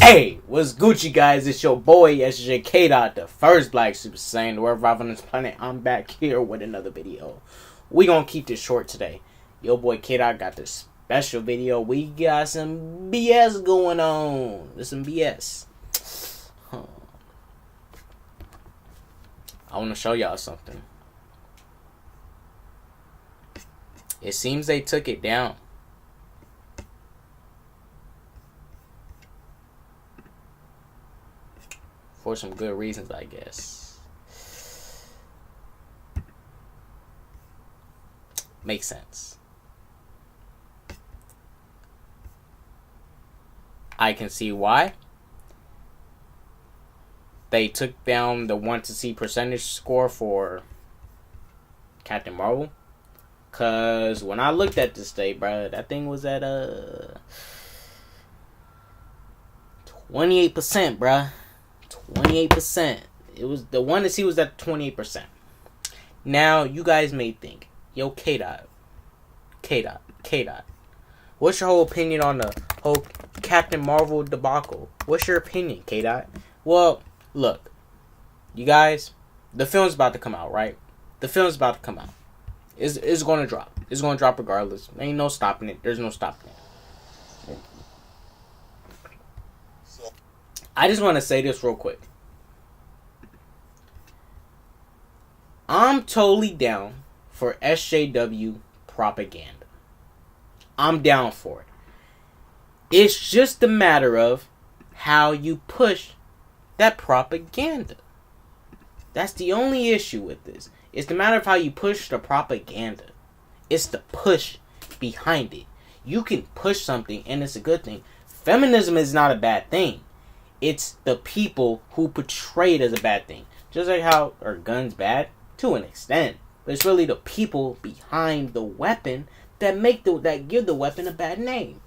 Hey, what's Gucci, guys? It's your boy SJ K-Dot, the first Black Super Saiyan to arrive on this planet. I'm back here with another video. We gonna keep this short today. Your boy K-Dot got this special video. We got some BS going on. There's some BS. I want to show y'all something. It seems they took it down. For some good reasons, I guess. Makes sense. I can see why. They took down the want to see percentage score for Captain Marvel. Cause when I looked at this day, bro, that thing was at 28%, bro. 28%. It was the one to see was at 28%. Now you guys may think, yo, K-Dot. What's your whole opinion on the whole Captain Marvel debacle? What's your opinion, K-Dot? Well, look, you guys, the film's about to come out, right? The film's about to come out. It's going to drop. It's going to drop regardless. There ain't no stopping it. There's no stopping it. I just want to say this real quick. I'm totally down for SJW propaganda. I'm down for it. It's just a matter of how you push that propaganda. That's the only issue with this. It's the matter of how you push the propaganda. It's the push behind it. You can push something and it's a good thing. Feminism is not a bad thing. It's the people who portray it as a bad thing. Just like how are guns bad? To an extent. But it's really the people behind the weapon that give the weapon a bad name.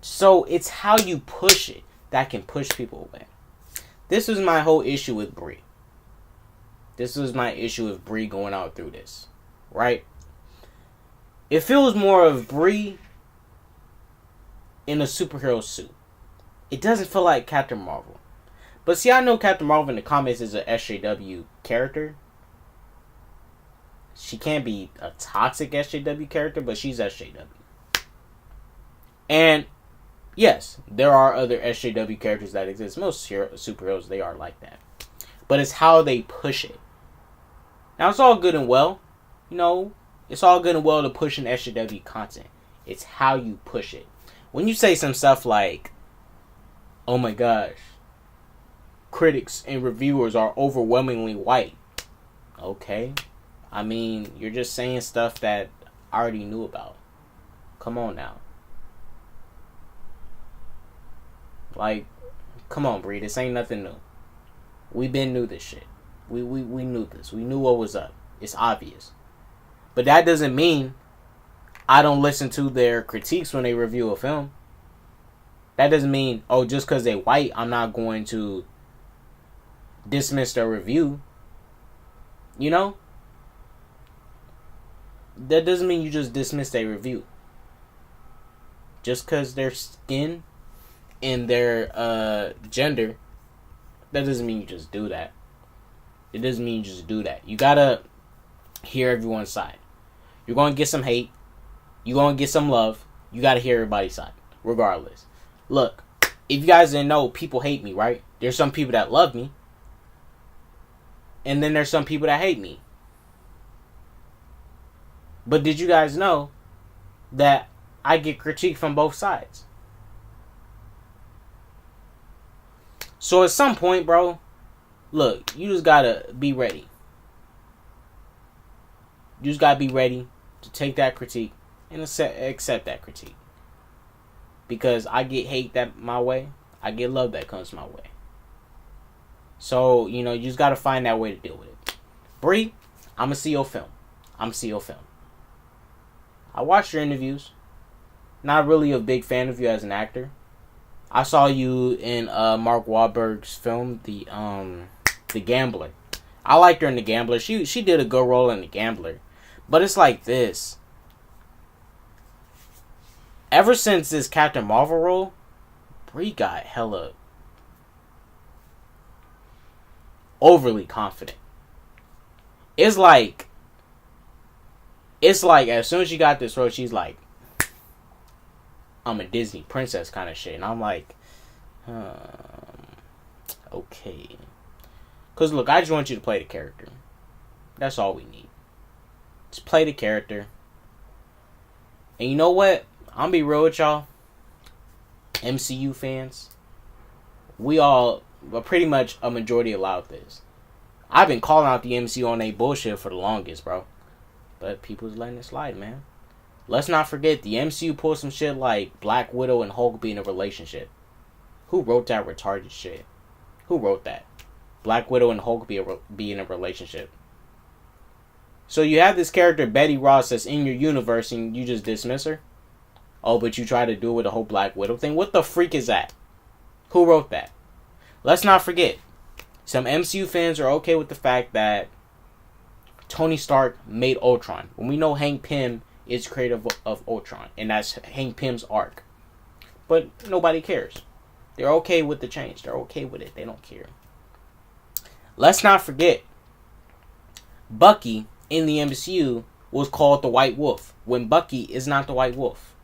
So it's how you push it that can push people away. This was my whole issue with Brie. This was my issue with Brie going out through this. Right? It feels more of Brie in a superhero suit. It doesn't feel like Captain Marvel. But see, I know Captain Marvel in the comics is a SJW character. She can't be a toxic SJW character, but she's SJW. And yes, there are other SJW characters that exist. Most superheroes, they are like that. But it's how they push it. Now, it's all good and well. You know, it's all good and well to push an SJW content. It's how you push it. When you say some stuff like, oh my gosh, critics and reviewers are overwhelmingly white. Okay. I mean, you're just saying stuff that I already knew about. Come on now. Like, come on, Brie. This ain't nothing new. We been knew this shit. We knew this. We knew what was up. It's obvious. But that doesn't mean I don't listen to their critiques when they review a film. That doesn't mean, oh, just because they white, I'm not going to dismiss their review. You know? That doesn't mean you just dismiss their review. Just because their skin and their gender, that doesn't mean you just do that. It doesn't mean you just do that. You gotta hear everyone's side. You're going to get some hate. You're going to get some love. You got to hear everybody's side, regardless. Look, if you guys didn't know, people hate me, right? There's some people that love me. And then there's some people that hate me. But did you guys know that I get critique from both sides? So at some point, bro, look, you just got to be ready. You just got to be ready to take that critique and accept that critique. Because I get hate that my way. I get love that comes my way. So, you know, you just got to find that way to deal with it. Brie, I'm going to see your film. I watched your interviews. Not really a big fan of you as an actor. I saw you in Mark Wahlberg's film, The Gambler. I liked her in The Gambler. She did a good role in The Gambler. But it's like this. Ever since this Captain Marvel role, Brie got hella overly confident. It's like as soon as she got this role, she's like, I'm a Disney princess kind of shit. And I'm like, okay. Because look, I just want you to play the character. That's all we need. Just play the character. And you know what? I'm gonna be real with y'all. MCU fans. We all, but pretty much a majority allowed this. I've been calling out the MCU on they bullshit for the longest, bro. But people's letting it slide, man. Let's not forget, the MCU pulled some shit like Black Widow and Hulk being in a relationship. Who wrote that retarded shit? Who wrote that? Black Widow and Hulk be in a relationship. So you have this character, Betty Ross, that's in your universe and you just dismiss her? Oh, but you try to do it with the whole Black Widow thing? What the freak is that? Who wrote that? Let's not forget, some MCU fans are okay with the fact that Tony Stark made Ultron. When we know Hank Pym is creator of Ultron, and that's Hank Pym's arc. But nobody cares. They're okay with the change. They're okay with it. They don't care. Let's not forget, Bucky in the MCU was called the White Wolf, when Bucky is not the White Wolf.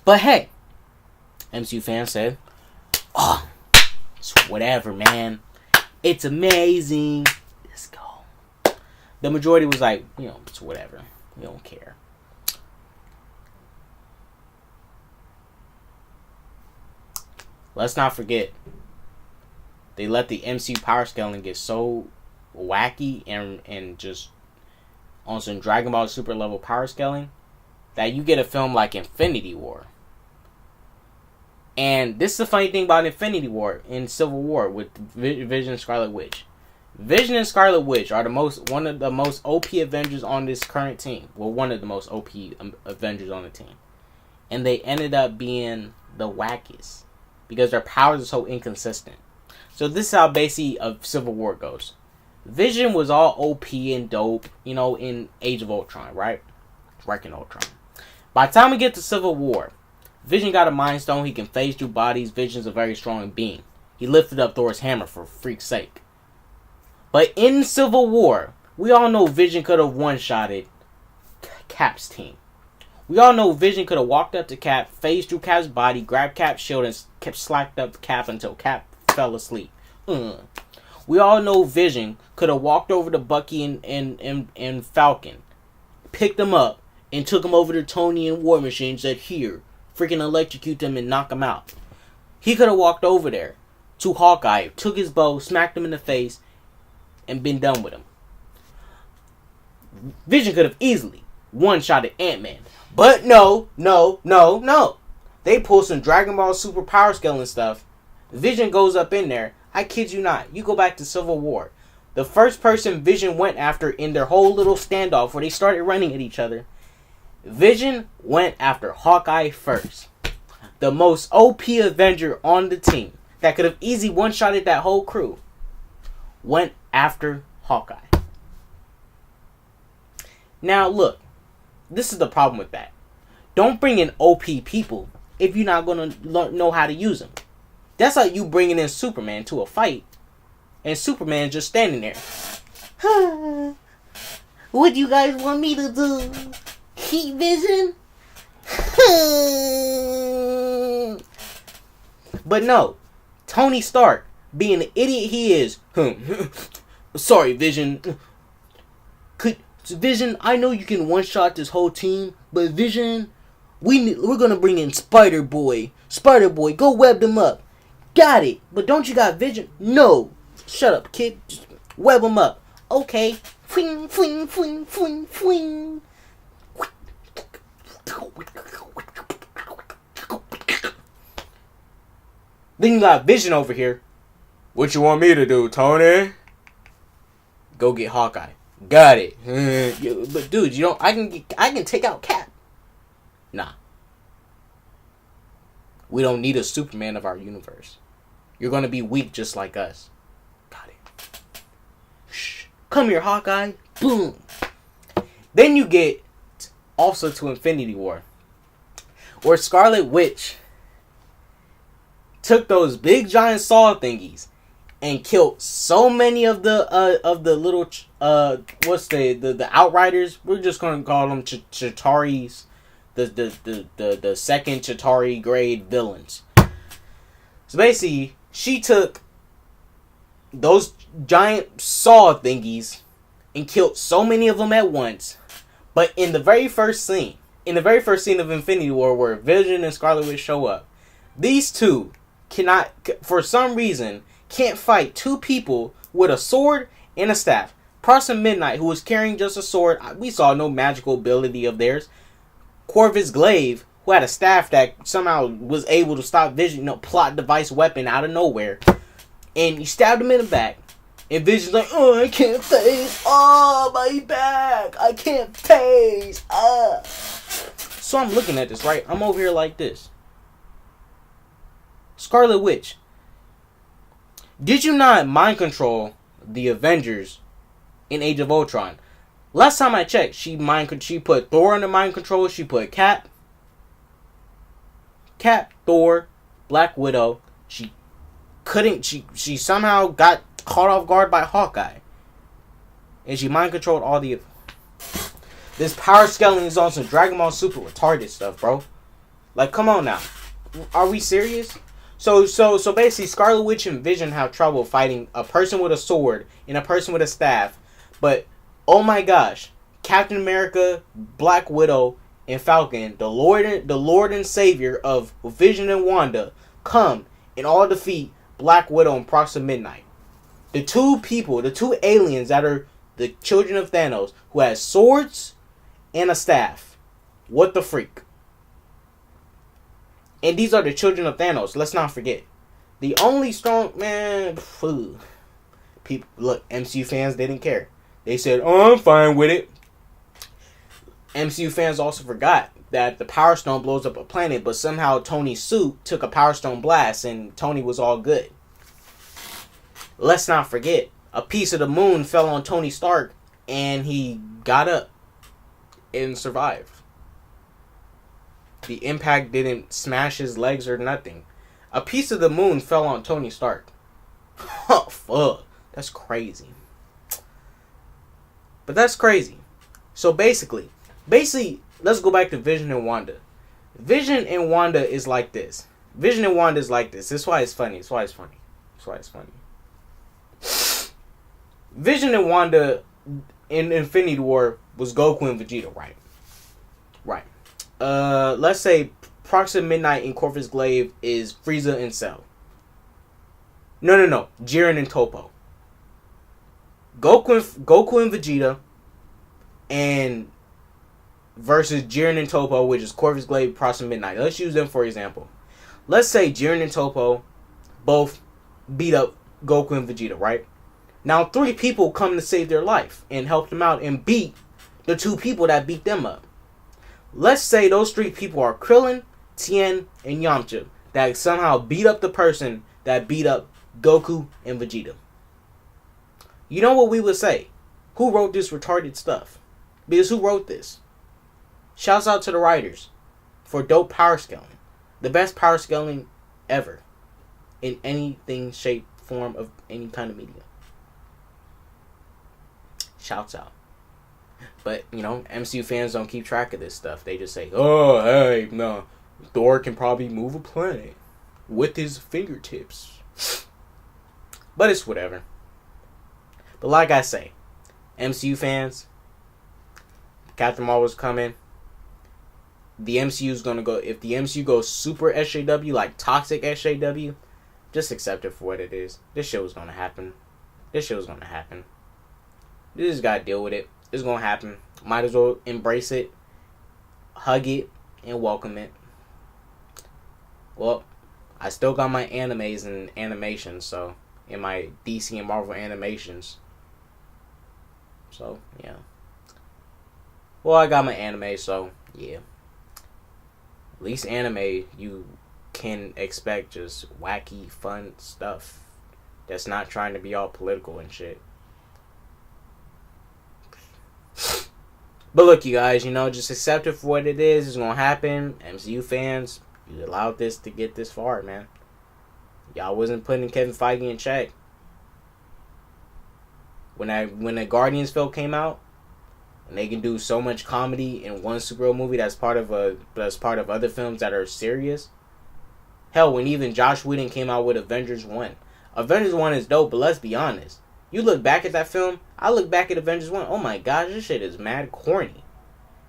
But hey, MCU fans said, oh, it's whatever, man. It's amazing. Let's go. The majority was like, it's whatever. We don't care. Let's not forget, they let the MCU power scaling get so wacky and just on some Dragon Ball Super level power scaling that you get a film like Infinity War. And this is the funny thing about Infinity War in Civil War with Vision and Scarlet Witch. Vision and Scarlet Witch are one of the most OP Avengers on this current team. Well, one of the most OP Avengers on the team. And they ended up being the wackiest because their powers are so inconsistent. So this is how basically a Civil War goes. Vision was all OP and dope, in Age of Ultron, right? Wrecking Ultron. By the time we get to Civil War, Vision got a Mind Stone. He can phase through bodies. Vision's a very strong being. He lifted up Thor's hammer for freak's sake. But in Civil War, we all know Vision could have one-shotted Cap's team. We all know Vision could have walked up to Cap, phased through Cap's body, grabbed Cap's shield, and kept slacked up Cap until Cap fell asleep. We all know Vision could have walked over to Bucky and Falcon, picked them up, and took them over to Tony and War Machine and said, here, freaking electrocute them and knock them out. He could have walked over there to Hawkeye, took his bow, smacked him in the face, and been done with him. Vision could have easily one-shotted Ant-Man. But no. They pull some Dragon Ball Super power scaling stuff. Vision goes up in there. I kid you not. You go back to Civil War. The first person Vision went after in their whole little standoff where they started running at each other, Vision went after Hawkeye first. The most OP Avenger on the team that could have easily one-shotted that whole crew went after Hawkeye. Now look, this is the problem with that. Don't bring in OP people if you're not going to know how to use them. That's like you bringing in Superman to a fight and Superman just standing there. What do you guys want me to do? Keep Vision? But no, Tony Stark, being the idiot he is, sorry Vision, Vision, I know you can one-shot this whole team, but Vision, we're gonna bring in Spider-Boy, go web them up. Got it, but don't you got Vision? No, shut up kid, just web them up. Okay, fling, fling, fling, fling, fling. Then you got Vision over here. What you want me to do, Tony? Go get Hawkeye. Got it. But dude, I can take out Cap. Nah. We don't need a Superman of our universe. You're gonna be weak just like us. Got it. Shh. Come here, Hawkeye. Boom. Then you get also to Infinity War. where Scarlet Witch took those big giant saw thingies and killed so many of the little what's the Outriders. We're just gonna call them Chitauri's, the second Chitauri grade villains. So basically, she took those giant saw thingies and killed so many of them at once. But in the very first scene of Infinity War, where Vision and Scarlet Witch show up, these two cannot, for some reason, can't fight two people with a sword and a staff. Person Midnight, who was carrying just a sword, we saw no magical ability of theirs. Corvus Glaive, who had a staff that somehow was able to stop Vision, plot device weapon out of nowhere. And he stabbed him in the back. And Vision's like, oh, I can't phase. Oh, my back. I can't phase. So I'm looking at this, right? I'm over here like this. Scarlet Witch, did you not mind control the Avengers in Age of Ultron? Last time I checked, she put Thor under mind control. She put Cap, Thor, Black Widow. She somehow got caught off guard by Hawkeye. And she mind controlled all the... This Power Skeleton is on some Dragon Ball Super retarded stuff, bro. Like, come on now. Are we serious? So basically, Scarlet Witch and Vision have trouble fighting a person with a sword and a person with a staff. But, oh my gosh, Captain America, Black Widow, and Falcon, the Lord and Savior of Vision and Wanda, come and all defeat Black Widow and Proxima Midnight. The two aliens that are the children of Thanos, who has swords and a staff. What the freak? And these are the children of Thanos. Let's not forget. The only strong man. People, look, MCU fans didn't care. They said, "Oh, I'm fine with it." MCU fans also forgot that the Power Stone blows up a planet, but somehow Tony's suit took a Power Stone blast, and Tony was all good. Let's not forget, a piece of the moon fell on Tony Stark, and he got up and survived. The impact didn't smash his legs or nothing. A piece of the moon fell on Tony Stark. Oh, fuck. That's crazy. But that's crazy. So basically, let's go back to Vision and Wanda. Vision and Wanda is like this. Vision and Wanda is like this. That's why it's funny. Vision and Wanda in Infinity War was Goku and Vegeta, right? Right. Let's say Proxima Midnight and Corvus Glaive is Frieza and Cell. No. Jiren and Toppo. Goku and Vegeta and versus Jiren and Toppo, which is Corvus Glaive, Proxima Midnight. Let's use them for example. Let's say Jiren and Toppo both beat up Goku and Vegeta, right? Now 3 people come to save their life and help them out and beat the 2 people that beat them up. Let's say those 3 people are Krillin, Tien, and Yamcha that somehow beat up the person that beat up Goku and Vegeta. You know what we would say? Who wrote this retarded stuff? Because who wrote this? Shouts out to the writers for dope power scaling. The best power scaling ever. In anything, shape, form of any kind of media. Shouts out. But, MCU fans don't keep track of this stuff. They just say, oh, hey, no. Thor can probably move a planet with his fingertips. But it's whatever. But like I say, MCU fans, Captain Marvel's coming. The MCU's going to go, if the MCU goes super SJW, like toxic SJW, just accept it for what it is. This shit was going to happen. You just got to deal with it. It's going to happen. Might as well embrace it, hug it, and welcome it. Well, I still got my animes and animations, so, in my DC and Marvel animations. So, yeah. Well, I got my anime, so, yeah. At least anime, you can expect just wacky, fun stuff that's not trying to be all political and shit. But look, you guys, just accept it for what it is. It's gonna happen. MCU fans, you allowed this to get this far, man. Y'all wasn't putting Kevin Feige in check. When the Guardians film came out, and they can do so much comedy in one superhero movie that's part of other films that are serious. Hell, when even Josh Whedon came out with Avengers 1. Avengers 1 is dope, but let's be honest. You look back at that film, I look back at Avengers 1, oh my gosh, this shit is mad corny.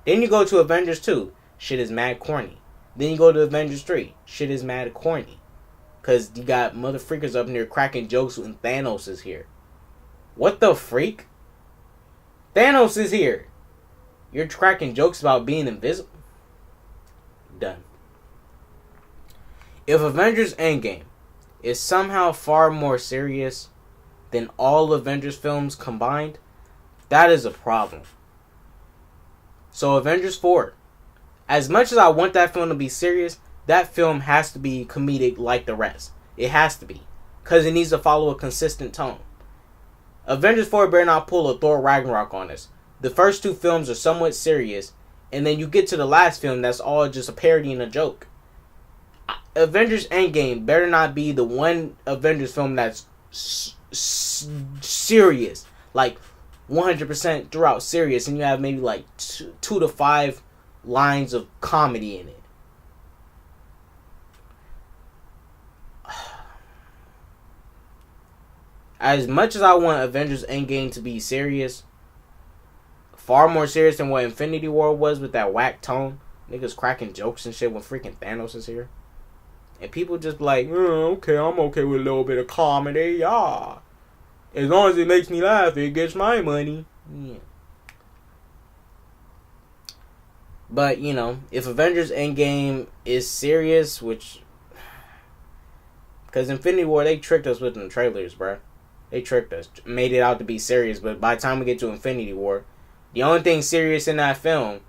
Then you go to Avengers 2, shit is mad corny. Then you go to Avengers 3, shit is mad corny. Because you got mother freakers up in there cracking jokes when Thanos is here. What the freak? Thanos is here. You're cracking jokes about being invisible? Done. If Avengers Endgame is somehow far more serious than all Avengers films combined, that is a problem. So Avengers 4, as much as I want that film to be serious, that film has to be comedic like the rest. It has to be. Because it needs to follow a consistent tone. Avengers 4 better not pull a Thor Ragnarok on us. The first two films are somewhat serious, and then you get to the last film that's all just a parody and a joke. Avengers Endgame better not be the one Avengers film that's serious, like 100% throughout serious, and you have maybe like 2 to 5 lines of comedy in it. As much as I want Avengers Endgame to be serious, far more serious than what Infinity War was with that whack tone, niggas cracking jokes and shit when freaking Thanos is here. And people just like, okay, I'm okay with a little bit of comedy, yeah. As long as it makes me laugh, it gets my money. Yeah. But, if Avengers Endgame is serious, which... Because Infinity War, they tricked us with them trailers, bruh. They tricked us. Made it out to be serious, but by the time we get to Infinity War, the only thing serious in that film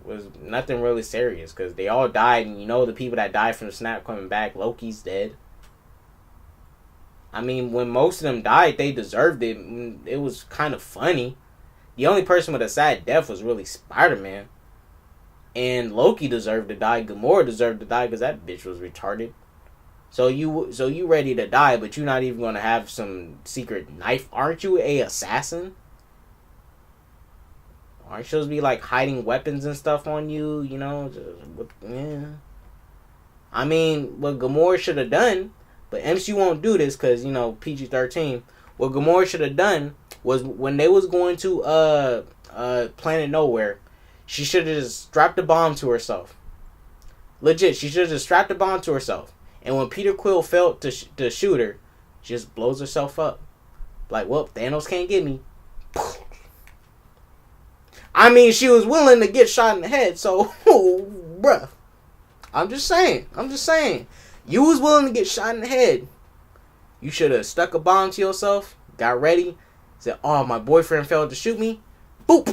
was nothing really serious, because they all died, and the people that died from the snap coming back, Loki's dead. I mean, when most of them died, they deserved it. It was kind of funny. The only person with a sad death was really Spider-Man. And Loki deserved to die. Gamora deserved to die because that bitch was retarded. So you ready to die, but you're not even going to have some secret knife. Aren't you a assassin? Aren't you supposed to be like hiding weapons and stuff on you? Yeah. I mean, what Gamora should have done, but MCU won't do this because, PG-13. What Gamora should have done was when they was going to Planet Nowhere, she should have just strapped a bomb to herself. Legit, she should have just strapped a bomb to herself. And when Peter Quill failed to shoot her, she just blows herself up. Like, well, Thanos can't get me. I mean, she was willing to get shot in the head, so, bruh. I'm just saying. You was willing to get shot in the head. You should have stuck a bomb to yourself, got ready, said, oh, my boyfriend failed to shoot me. Boop.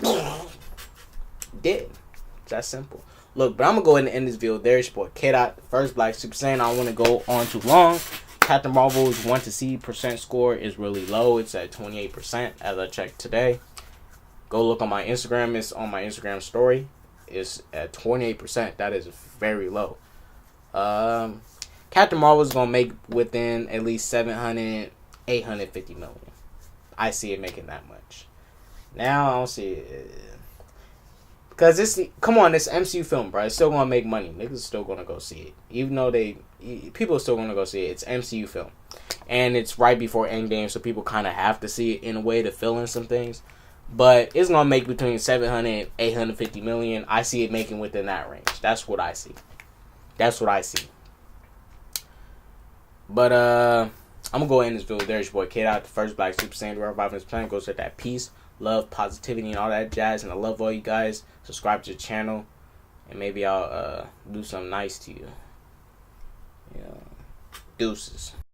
Dead. It's that simple. Look, but I'm going to go ahead and end this video. There's your boy, K-Dot, first Black Super Saiyan. I don't want to go on too long. Captain Marvel's 1 to C % score is really low. It's at 28% as I checked today. Go look on my Instagram. It's on my Instagram story. It's at 28%. That is very low. Captain Marvel's going to make within at least 850 million. I see it making that much. Now, I don't see it. Because it's MCU film, bro. It's still going to make money. Niggas are still going to go see it. Even though people are still going to go see it. It's MCU film. And it's right before Endgame, so people kind of have to see it in a way to fill in some things. But it's going to make between 700 and 850 million. I see it making within that range. That's what I see. But, I'm going to go in this video. There's your boy, K-Dot, the first Black Super Saiyan. Wherever I'm playing, go set that peace, love, positivity, and all that jazz. And I love all you guys. Subscribe to the channel. And maybe I'll do something nice to you. Deuces.